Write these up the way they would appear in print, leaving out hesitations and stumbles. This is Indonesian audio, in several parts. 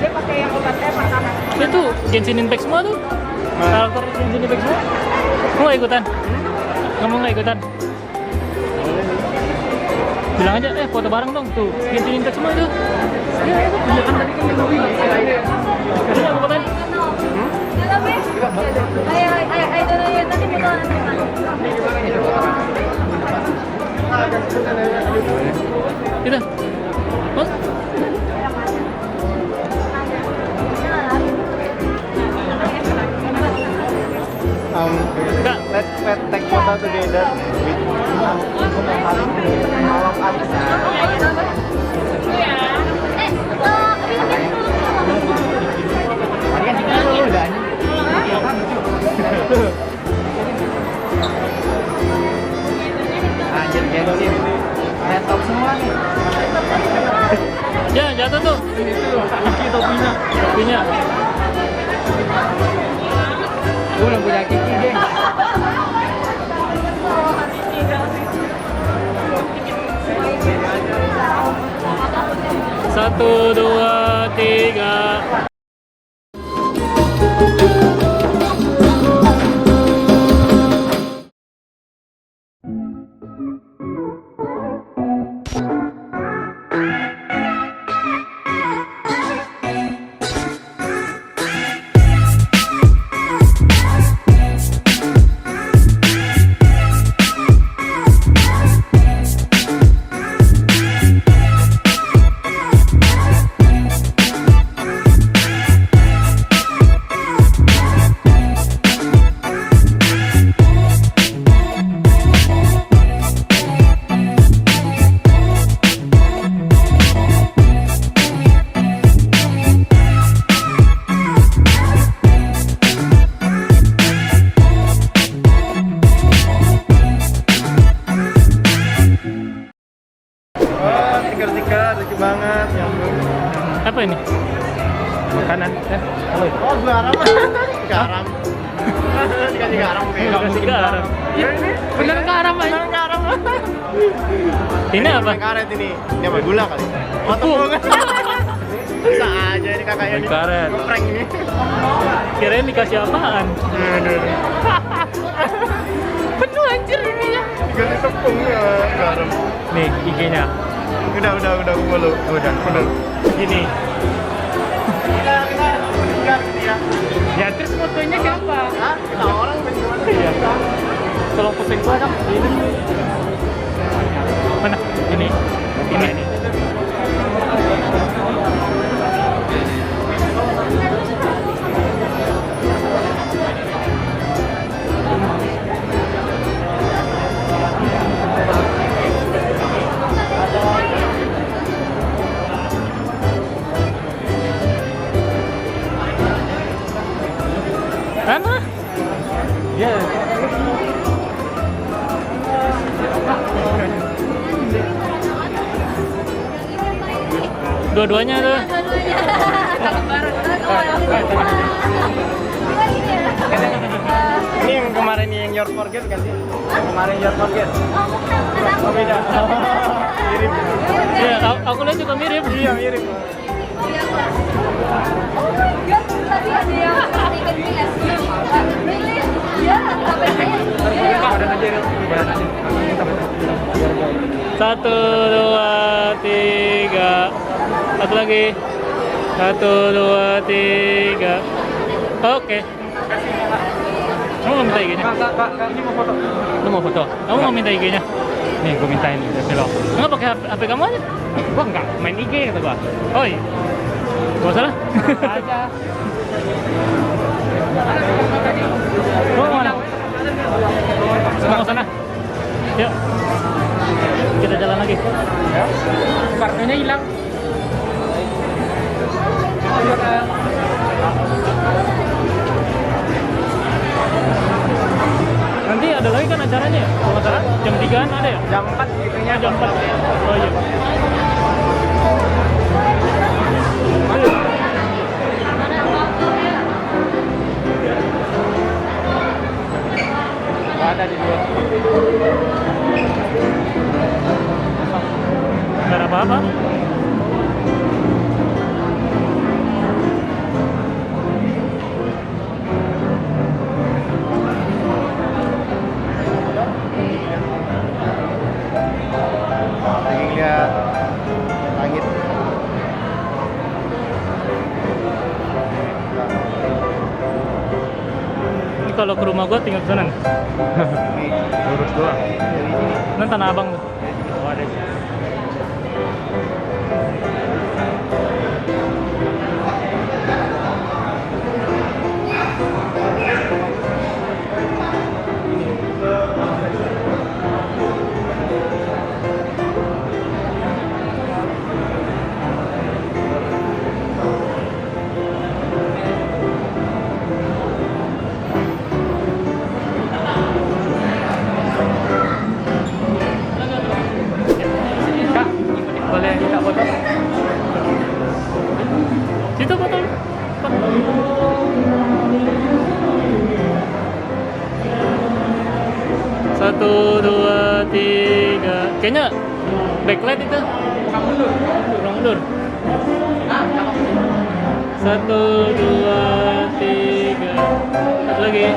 Dia pakai yang obatnya makanan. Itu Genshin Impact semua tuh. Karakter Genshin Impact semua. Kamu nggak ikutan? Kamu nggak ikutan? Bilang aja, foto bareng dong tuh. Genshin Impact semua itu. Iya, itu kan tadi kan yang bilang. Jadi aku ikutan. Itu. Oh. Let's take photo together with all of us. Kan kita dulu udah anjir Genshin. Laptop semua nih. Ya, jatuh tuh. Kiki topinya. Topinya. Gue belum punya Kiki, geng. Satu, dua, tiga. Stiker-stiker lucu banget ya ampun. Apa ini? Makanan. Oh, garam. Garam. Dikasih garam kayak. Dikasih garam. Ya ini Beneran garam aja. beneran garam. Ini apa? Karet ini. Ini apa gula kali? Oh, tepung. Bisa aja ini kakaknya nih. Karet. Prank ini. Kirain dikasih apaan? Aduh. Penuh anjir ininya. Dikasih tepung ya, garam. Nih, IG-nya. Udah follow. Udah. Gini. Kita ya. Ya, terus fotonya siapa? Hah? Kita orang bagaimana? Iya. Tolong posting gua dong. Ini. Mana? Ini. Mana? Ya. Dua-duanya tuh. Ini yang kemarin yang Your Forget kan sih? Kemarin Your Forget. Oh, beda. Mirip. Iya, aku lihat juga mirip. Iya, mirip. Satu, dua, tiga. Satu lagi. Satu, dua, tiga. Oke. Kamu mau minta IG-nya? Kak, ini mau foto. Lu mau foto? Kamu mau minta IG-nya? Nih, gue mintain vlog. Enggak pakai HP kamu aja? Gua enggak, main IG kata gua. Oh iya. Gak salah? Aja. Lu mau mana? Mau sana? Yuk. Kita jalan lagi. Ya. Kartunya hilang. Nanti ada lagi kan acaranya ya? Kalau nggak salah jam 3-an ada ya? Jam 4 gitunya. Jam 4. Oh iya. Nggak ada di luar. Nggak ada apa-apa. kalau ke rumah gua tinggal ke sana. Lurus doang. Nan Tanah Abang tuh. Oh, ada. Kak, boleh minta foto? Situ foto. Satu, dua, tiga. Kayaknya backlight itu. Kurang mundur. Satu, dua, tiga. Satu lagi.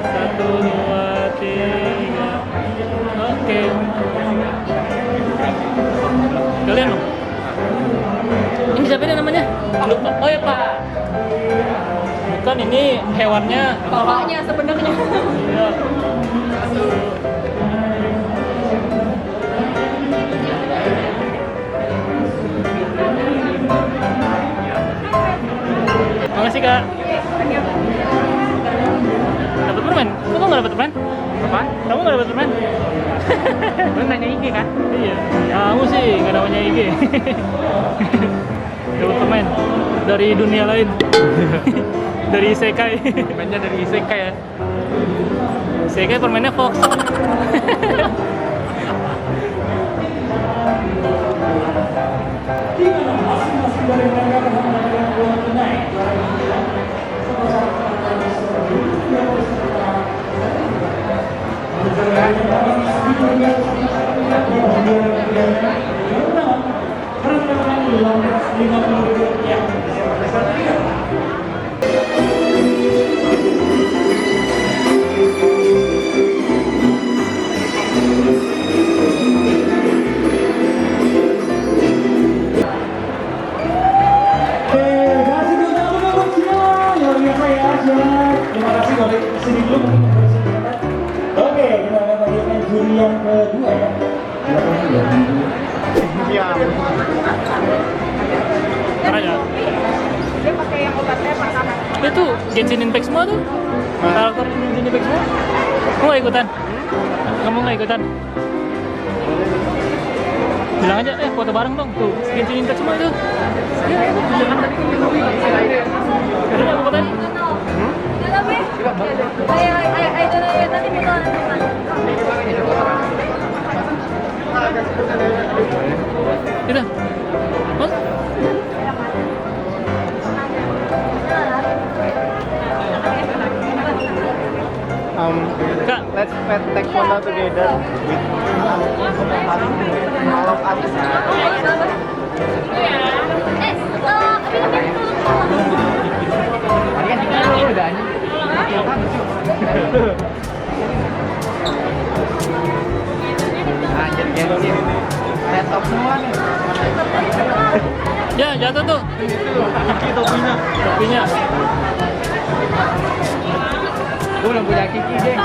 Satu, dua, tiga. Oke. Kalian dong. Ini siapa ini namanya? Lupa. Oh ya Pak. Bukan, ini hewannya. Bapaknya sebenarnya. Iya. Makasih Kak. Dapat permen? Kok kamu nggak dapat permen? Apa? Kamu nggak dapat permen? Lu nanya IG kan? Iya. Kamu sih nggak namanya IG. Dapat permen dari dunia lain. Dari Isekai. Mainnya dari Isekai ya. Isekai permennya Fox. Terima kasih balik sini dulu mungkin untuk kesempatan. Oke, kita akan lanjutkan juri yang kedua ya. Silakan sudah. Iya. Karena ya. Dia pakai yang obatnya pertama. Itu Genshin Impact semua tuh. Karakter Genshin Impact semua. Kamu nggak ikutan? Kamu nggak ikutan? Bilang aja, foto bareng dong tuh. Genshin Impact semua itu. Ya, Karena aku tadi. Kita. Hah? Kak, Let's take photo together with all of us. Tadi kan tinggal dulu udah. Anjir gengsi. Laptop semua nih. ya jatuh tuh. Kiki topinya. Topinya. Gue belum punya Kiki, geng.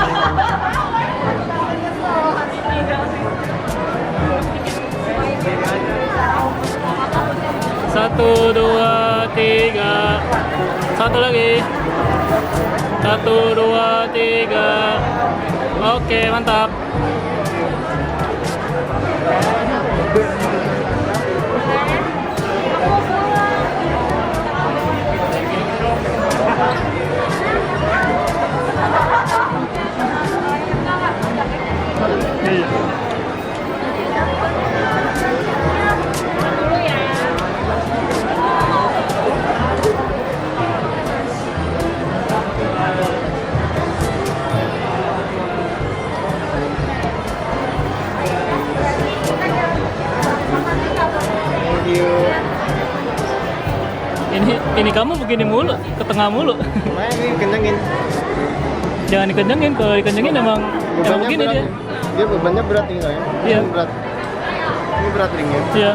Satu, dua, tiga. Satu lagi. Satu, dua, tiga. Oke, mantap. Ini kamu begini mulu, ke tengah mulu. Main ini kencengin. Jangan dikencengin, kalau dikencengin emang begini berat. dia. Dia bebannya berat ini ya. Iya. Berat. Ini berat ringnya. Iya.